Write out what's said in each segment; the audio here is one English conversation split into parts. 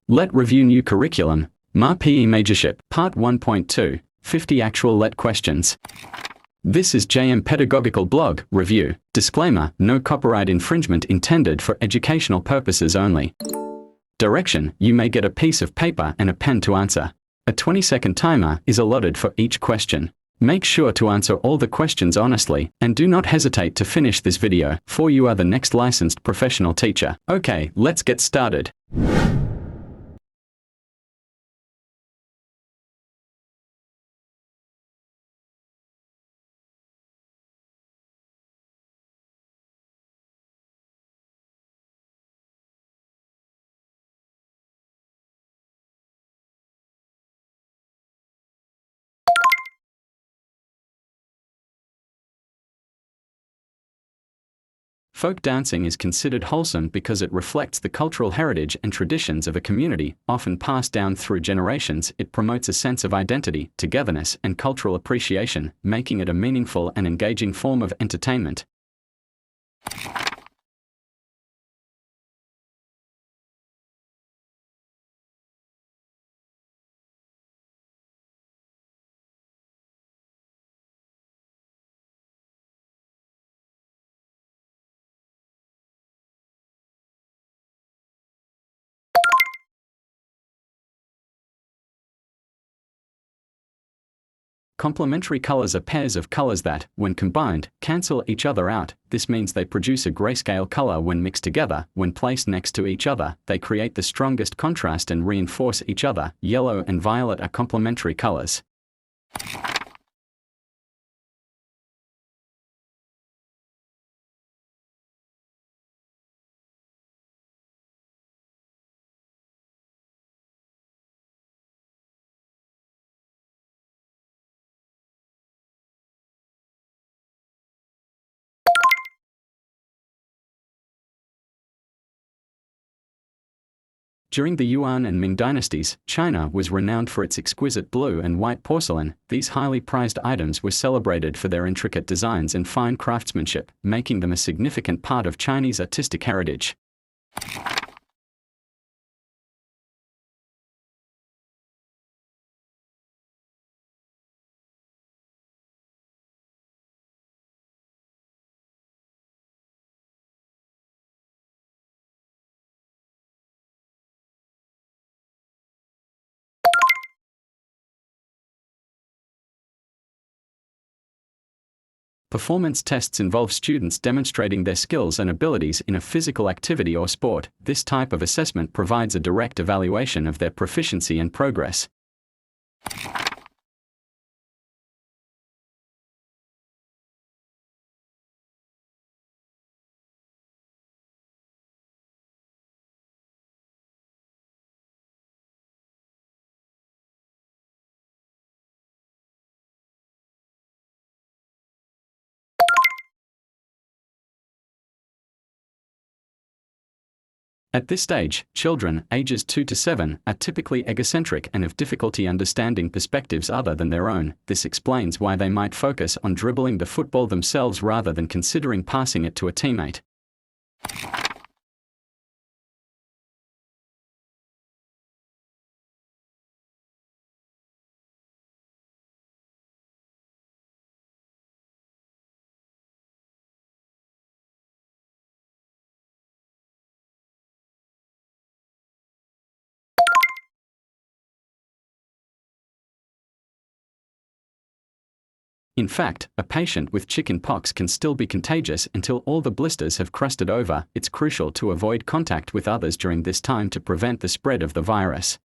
Let review new curriculum, MAPEH Majorship, Part 1.2, 50 Actual Let Questions. This is JM Pedagogical Blog Review. Disclaimer, no copyright infringement intended for educational purposes only. Direction, you may get a piece of paper and a pen to answer. A 20-second timer is allotted for each question. Make sure to answer all the questions honestly, and do not hesitate to finish this video, for you are the next licensed professional teacher. Okay, let's get started. Folk dancing is considered wholesome because it reflects the cultural heritage and traditions of a community, often passed down through generations. It promotes a sense of identity, togetherness, and cultural appreciation, making it a meaningful and engaging form of entertainment. Complementary colors are pairs of colors that, when combined, cancel each other out. This means they produce a grayscale color when mixed together. When placed next to each other, they create the strongest contrast and reinforce each other. Yellow and violet are complementary colors. During the Yuan and Ming dynasties, China was renowned for its exquisite blue and white porcelain. These highly prized items were celebrated for their intricate designs and fine craftsmanship, making them a significant part of Chinese artistic heritage. Performance tests involve students demonstrating their skills and abilities in a physical activity or sport. This type of assessment provides a direct evaluation of their proficiency and progress. At this stage, children, ages 2 to 7, are typically egocentric and have difficulty understanding perspectives other than their own. This explains why they might focus on dribbling the football themselves rather than considering passing it to a teammate. In fact, a patient with chicken pox can still be contagious until all the blisters have crusted over. It's crucial to avoid contact with others during this time to prevent the spread of the virus.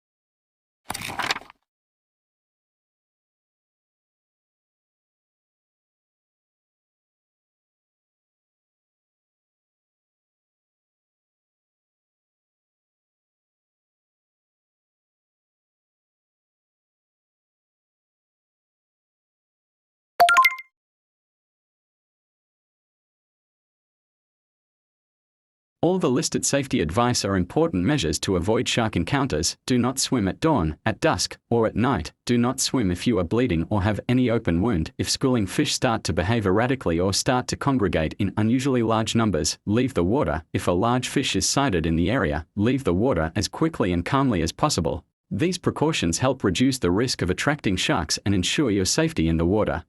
All the listed safety advice are important measures to avoid shark encounters. Do not swim at dawn, at dusk, or at night. Do not swim if you are bleeding or have any open wound. If schooling fish start to behave erratically or start to congregate in unusually large numbers, leave the water. If a large fish is sighted in the area, leave the water as quickly and calmly as possible. These precautions help reduce the risk of attracting sharks and ensure your safety in the water.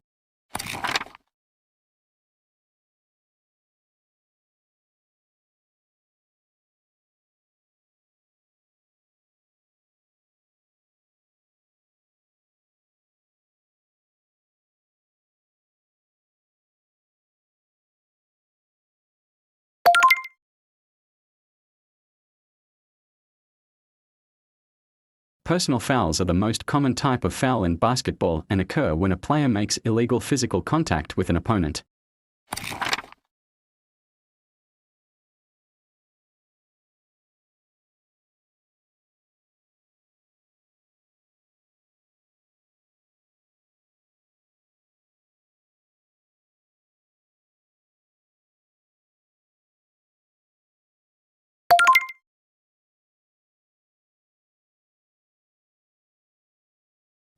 Personal fouls are the most common type of foul in basketball and occur when a player makes illegal physical contact with an opponent.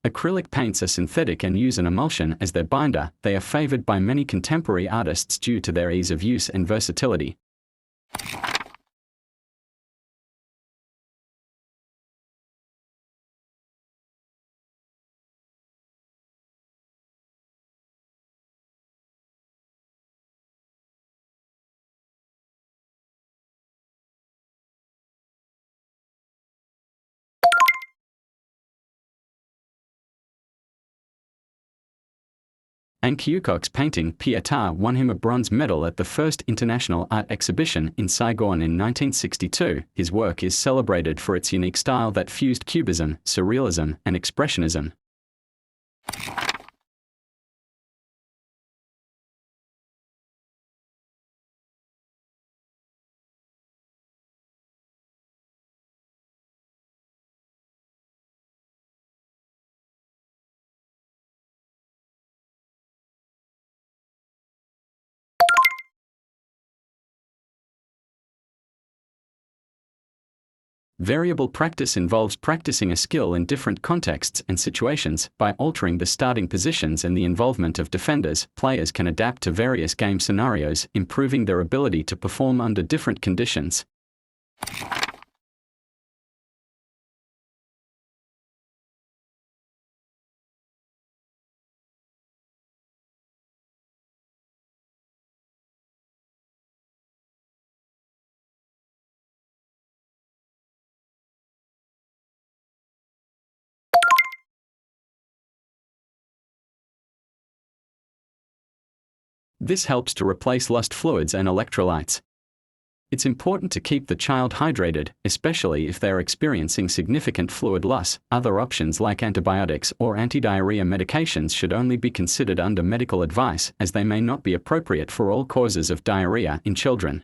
Acrylic paints are synthetic and use an emulsion as their binder. They are favored by many contemporary artists due to their ease of use and versatility. AQUATICS painting Pietà won him a bronze medal at the first International Art Exhibition in Saigon in 1962. His work is celebrated for its unique style that fused Cubism, Surrealism, and Expressionism. Variable practice involves practicing a skill in different contexts and situations. By altering the starting positions and the involvement of defenders, players can adapt to various game scenarios, improving their ability to perform under different conditions. This helps to replace lost fluids and electrolytes. It's important to keep the child hydrated, especially if they are experiencing significant fluid loss. Other options like antibiotics or anti-diarrhea medications should only be considered under medical advice, as they may not be appropriate for all causes of diarrhea in children.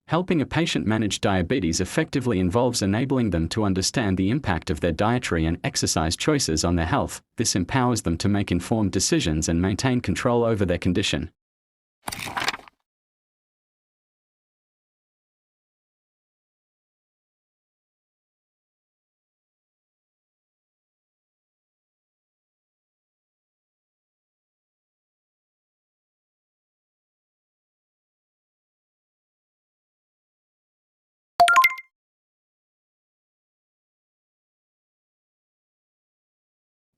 Helping a patient manage diabetes effectively involves enabling them to understand the impact of their dietary and exercise choices on their health. This empowers them to make informed decisions and maintain control over their condition.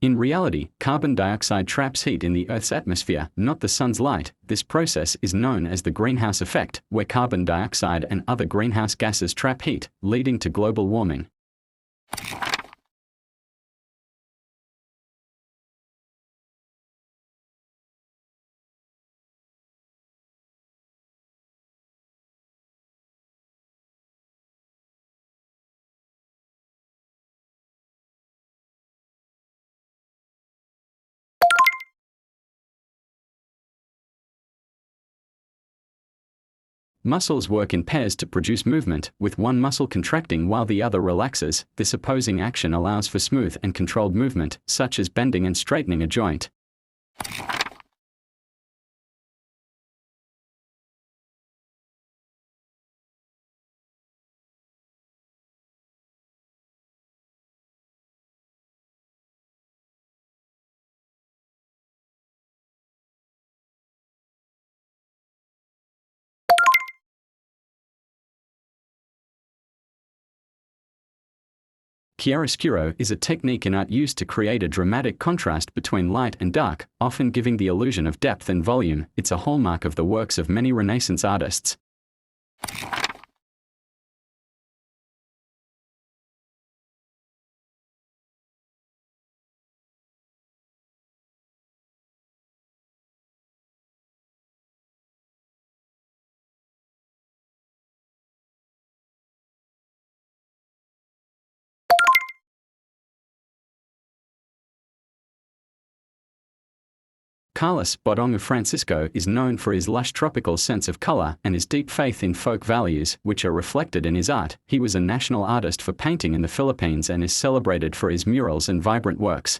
In reality, carbon dioxide traps heat in the Earth's atmosphere, not the sun's light. This process is known as the greenhouse effect, where carbon dioxide and other greenhouse gases trap heat, leading to global warming. Muscles work in pairs to produce movement, with one muscle contracting while the other relaxes. This opposing action allows for smooth and controlled movement, such as bending and straightening a joint. Chiaroscuro is a technique in art used to create a dramatic contrast between light and dark, often giving the illusion of depth and volume. It's a hallmark of the works of many Renaissance artists. Carlos Bodonga Francisco is known for his lush tropical sense of color and his deep faith in folk values, which are reflected in his art. He was a national artist for painting in the Philippines and is celebrated for his murals and vibrant works.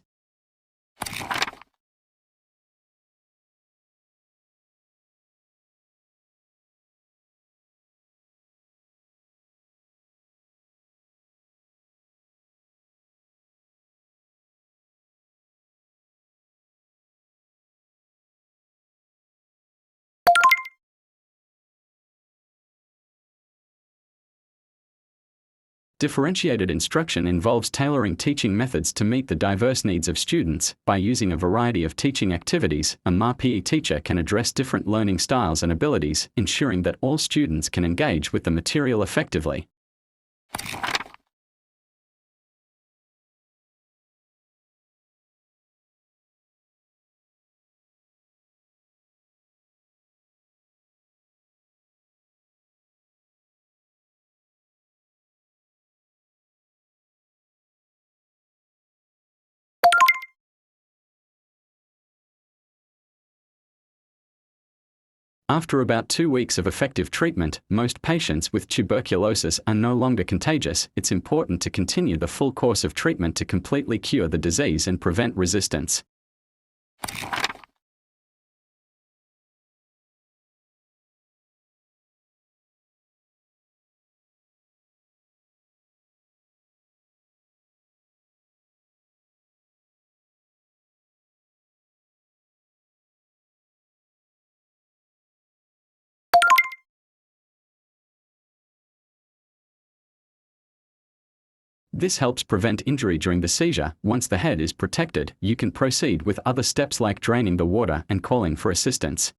Differentiated instruction involves tailoring teaching methods to meet the diverse needs of students. By using a variety of teaching activities, a MAPEH teacher can address different learning styles and abilities, ensuring that all students can engage with the material effectively. After about 2 weeks of effective treatment, most patients with tuberculosis are no longer contagious. It's important to continue the full course of treatment to completely cure the disease and prevent resistance. This helps prevent injury during the seizure. Once the head is protected, you can proceed with other steps like draining the water and calling for assistance.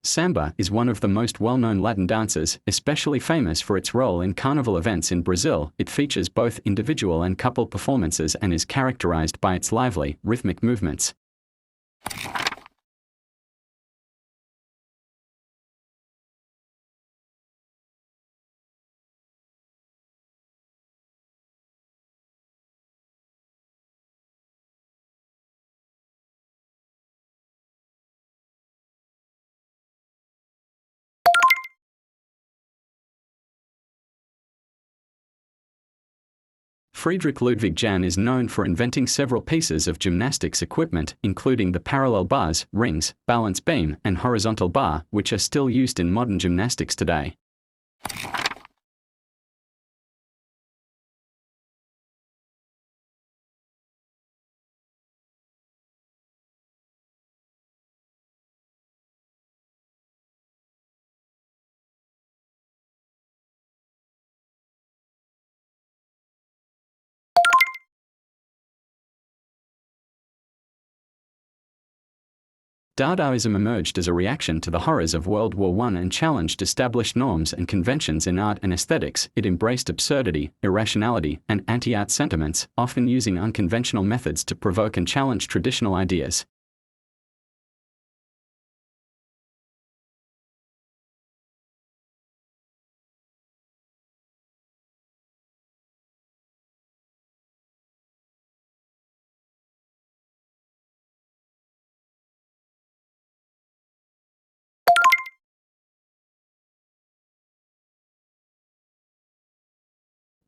Samba is one of the most well-known Latin dances, especially famous for its role in carnival events in Brazil. It features both individual and couple performances and is characterized by its lively, rhythmic movements. Friedrich Ludwig Jahn is known for inventing several pieces of gymnastics equipment, including the parallel bars, rings, balance beam, and horizontal bar, which are still used in modern gymnastics today. Dadaism emerged as a reaction to the horrors of World War I and challenged established norms and conventions in art and aesthetics. It embraced absurdity, irrationality, and anti-art sentiments, often using unconventional methods to provoke and challenge traditional ideas.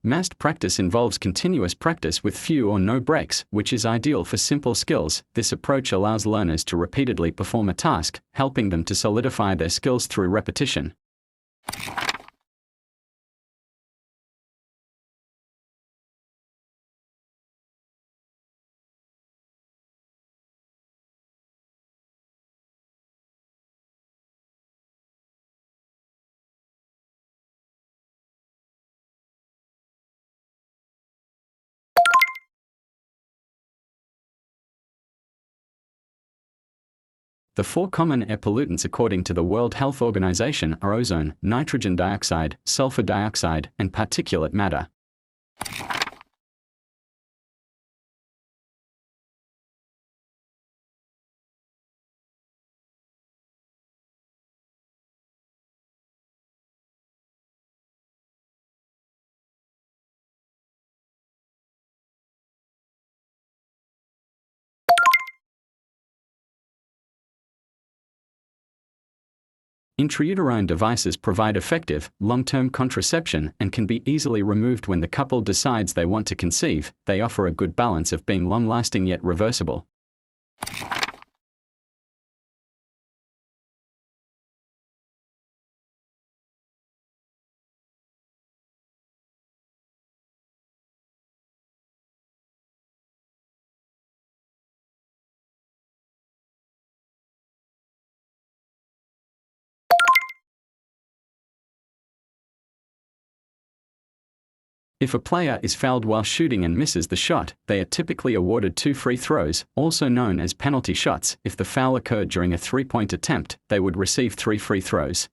Massed practice involves continuous practice with few or no breaks, which is ideal for simple skills. This approach allows learners to repeatedly perform a task, helping them to solidify their skills through repetition. The four common air pollutants according to the World Health Organization are ozone, nitrogen dioxide, sulfur dioxide, and particulate matter. Intrauterine devices provide effective, long-term contraception and can be easily removed when the couple decides they want to conceive. They offer a good balance of being long-lasting yet reversible. If a player is fouled while shooting and misses the shot, they are typically awarded 2 free throws, also known as penalty shots. If the foul occurred during a 3-point attempt, they would receive 3 free throws.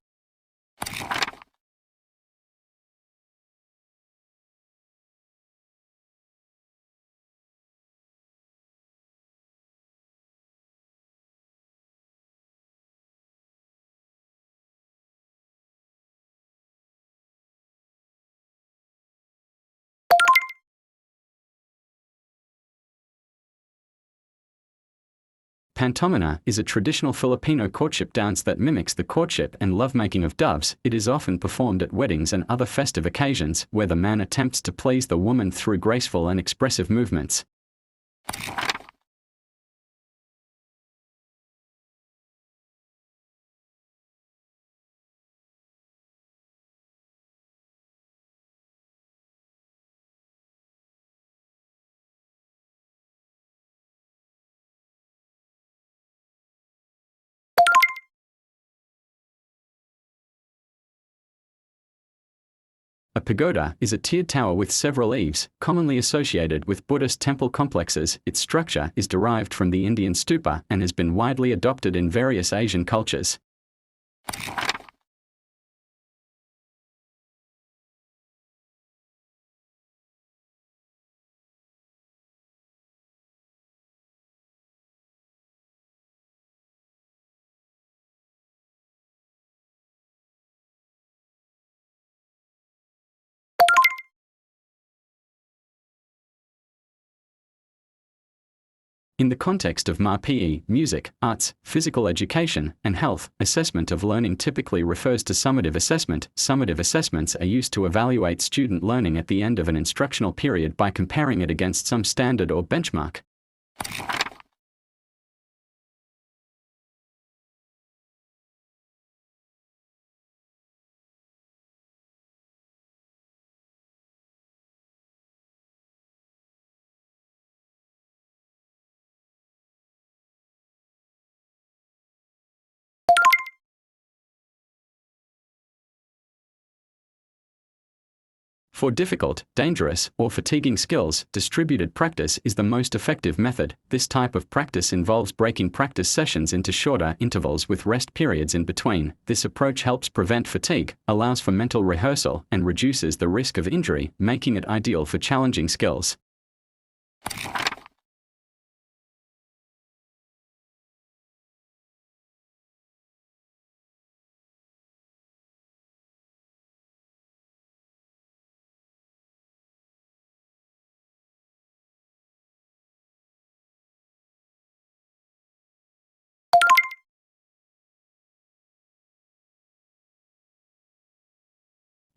Pantomima is a traditional Filipino courtship dance that mimics the courtship and lovemaking of doves. It is often performed at weddings and other festive occasions, where the man attempts to please the woman through graceful and expressive movements. A pagoda is a tiered tower with several eaves, commonly associated with Buddhist temple complexes. Its structure is derived from the Indian stupa and has been widely adopted in various Asian cultures. In the context of MAPEH, music, arts, physical education, and health, assessment of learning typically refers to summative assessment. Summative assessments are used to evaluate student learning at the end of an instructional period by comparing it against some standard or benchmark. For difficult, dangerous, or fatiguing skills, distributed practice is the most effective method. This type of practice involves breaking practice sessions into shorter intervals with rest periods in between. This approach helps prevent fatigue, allows for mental rehearsal, and reduces the risk of injury, making it ideal for challenging skills.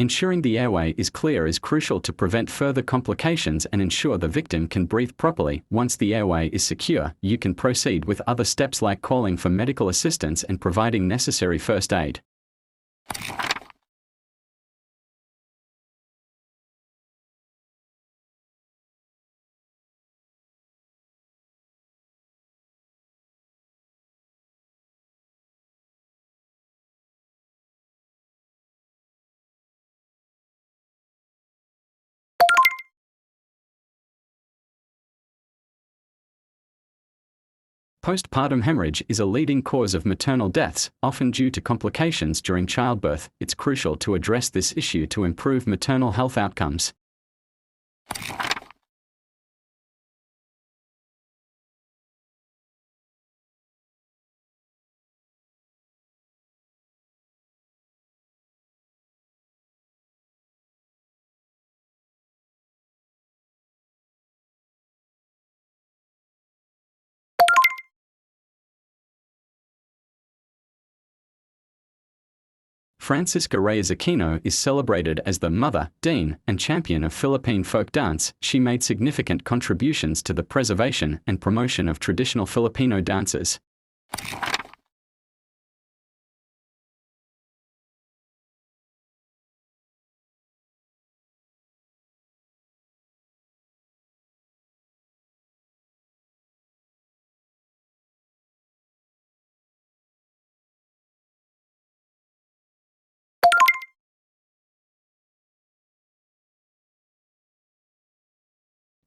Ensuring the airway is clear is crucial to prevent further complications and ensure the victim can breathe properly. Once the airway is secure, you can proceed with other steps like calling for medical assistance and providing necessary first aid. Postpartum hemorrhage is a leading cause of maternal deaths, often due to complications during childbirth. It's crucial to address this issue to improve maternal health outcomes. Francisca Reyes Aquino is celebrated as the mother, dean, and champion of Philippine folk dance. She made significant contributions to the preservation and promotion of traditional Filipino dances.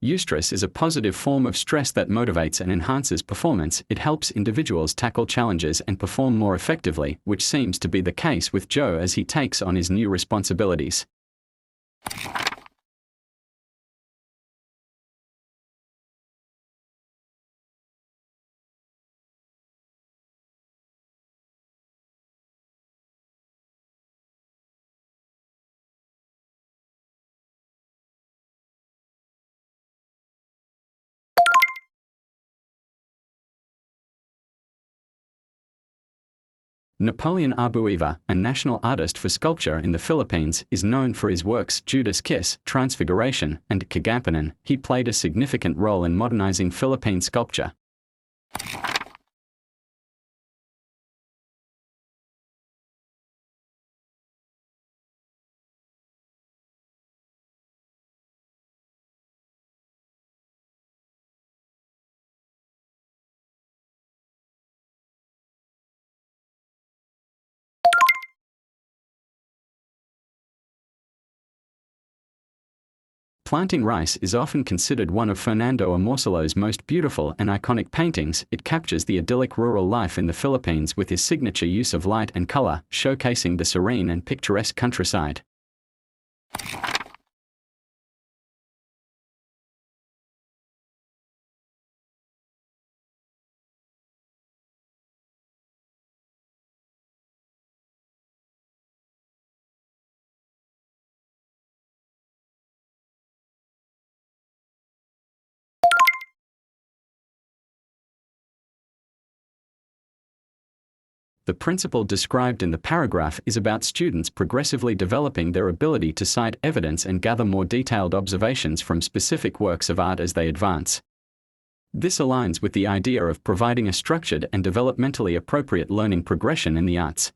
Eustress is a positive form of stress that motivates and enhances performance. It helps individuals tackle challenges and perform more effectively, which seems to be the case with Joe as he takes on his new responsibilities. Napoleon Arbueva, a national artist for sculpture in the Philippines, is known for his works Judas Kiss, Transfiguration, and Kagampanan. He played a significant role in modernizing Philippine sculpture. Planting Rice is often considered one of Fernando Amorsolo's most beautiful and iconic paintings. It captures the idyllic rural life in the Philippines with his signature use of light and color, showcasing the serene and picturesque countryside. The principle described in the paragraph is about students progressively developing their ability to cite evidence and gather more detailed observations from specific works of art as they advance. This aligns with the idea of providing a structured and developmentally appropriate learning progression in the arts.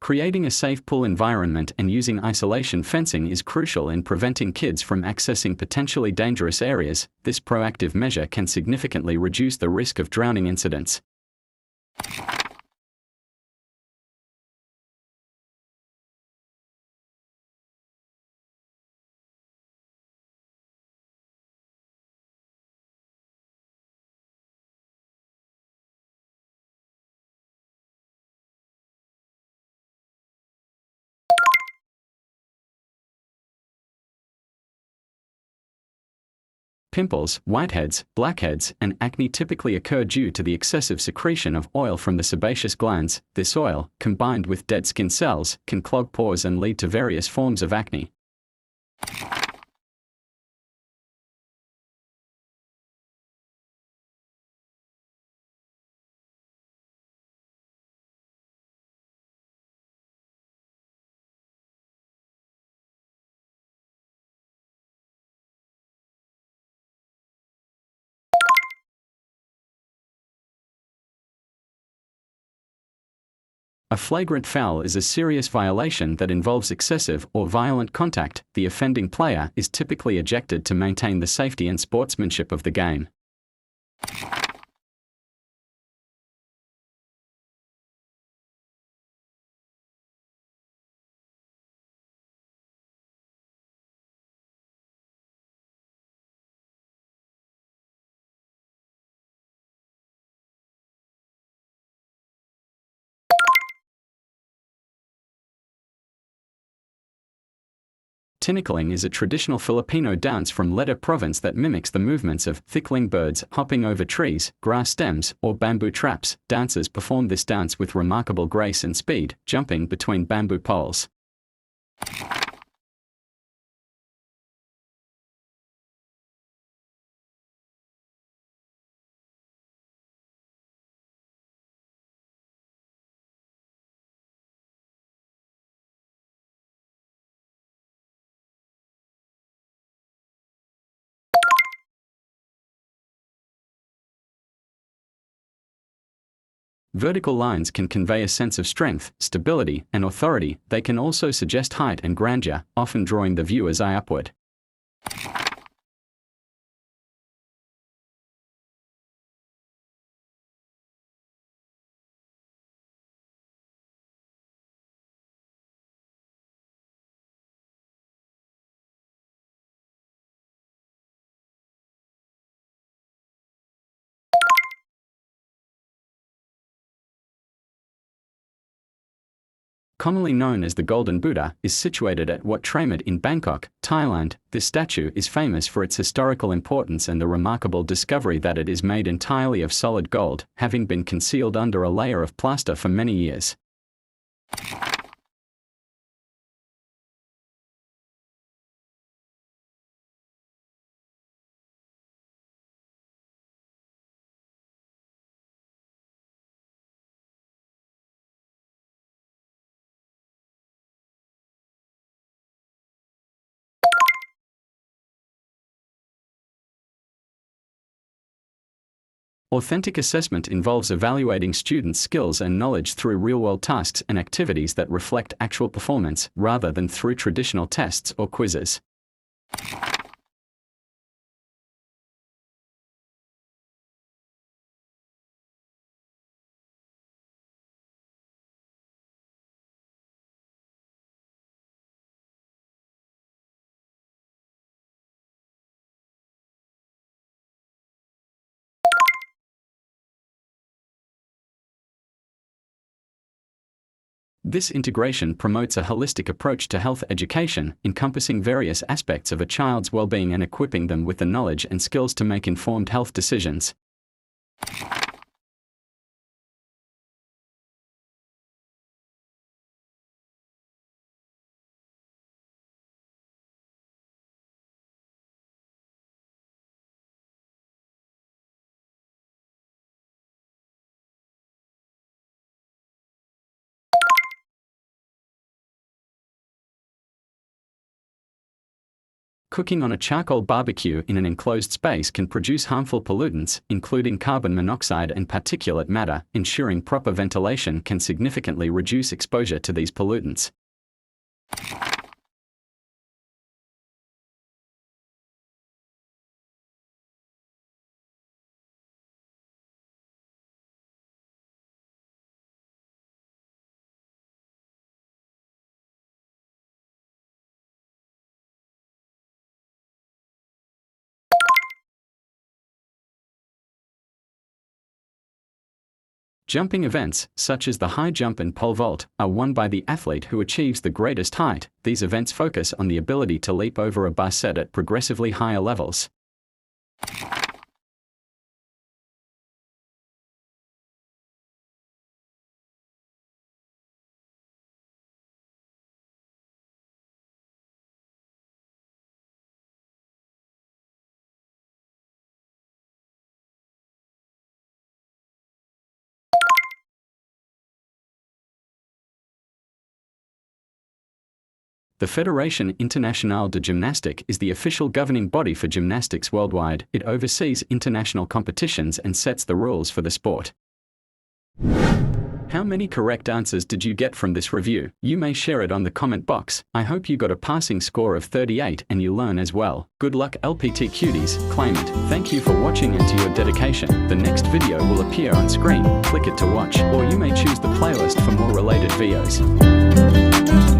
Creating a safe pool environment and using isolation fencing is crucial in preventing kids from accessing potentially dangerous areas. This proactive measure can significantly reduce the risk of drowning incidents. Pimples, whiteheads, blackheads, and acne typically occur due to the excessive secretion of oil from the sebaceous glands. This oil, combined with dead skin cells, can clog pores and lead to various forms of acne. A flagrant foul is a serious violation that involves excessive or violent contact. The offending player is typically ejected to maintain the safety and sportsmanship of the game. Tinikling is a traditional Filipino dance from Leyte province that mimics the movements of thickling birds hopping over trees, grass stems, or bamboo traps. Dancers perform this dance with remarkable grace and speed, jumping between bamboo poles. Vertical lines can convey a sense of strength, stability, and authority. They can also suggest height and grandeur, often drawing the viewer's eye upward. Commonly known as the Golden Buddha, is situated at Wat Tramet in Bangkok, Thailand. This statue is famous for its historical importance and the remarkable discovery that it is made entirely of solid gold, having been concealed under a layer of plaster for many years. Authentic assessment involves evaluating students' skills and knowledge through real-world tasks and activities that reflect actual performance, rather than through traditional tests or quizzes. This integration promotes a holistic approach to health education, encompassing various aspects of a child's well-being and equipping them with the knowledge and skills to make informed health decisions. Cooking on a charcoal barbecue in an enclosed space can produce harmful pollutants, including carbon monoxide and particulate matter. Ensuring proper ventilation can significantly reduce exposure to these pollutants. Jumping events, such as the high jump and pole vault, are won by the athlete who achieves the greatest height. These events focus on the ability to leap over a bar set at progressively higher levels. The Fédération Internationale de Gymnastique is the official governing body for gymnastics worldwide. It oversees international competitions and sets the rules for the sport. How many correct answers did you get from this review? You may share it on the comment box. I hope you got a passing score of 38 and you learn as well. Good luck LPT cuties, claim it. Thank you for watching and to your dedication. The next video will appear on screen. Click it to watch, or you may choose the playlist for more related videos.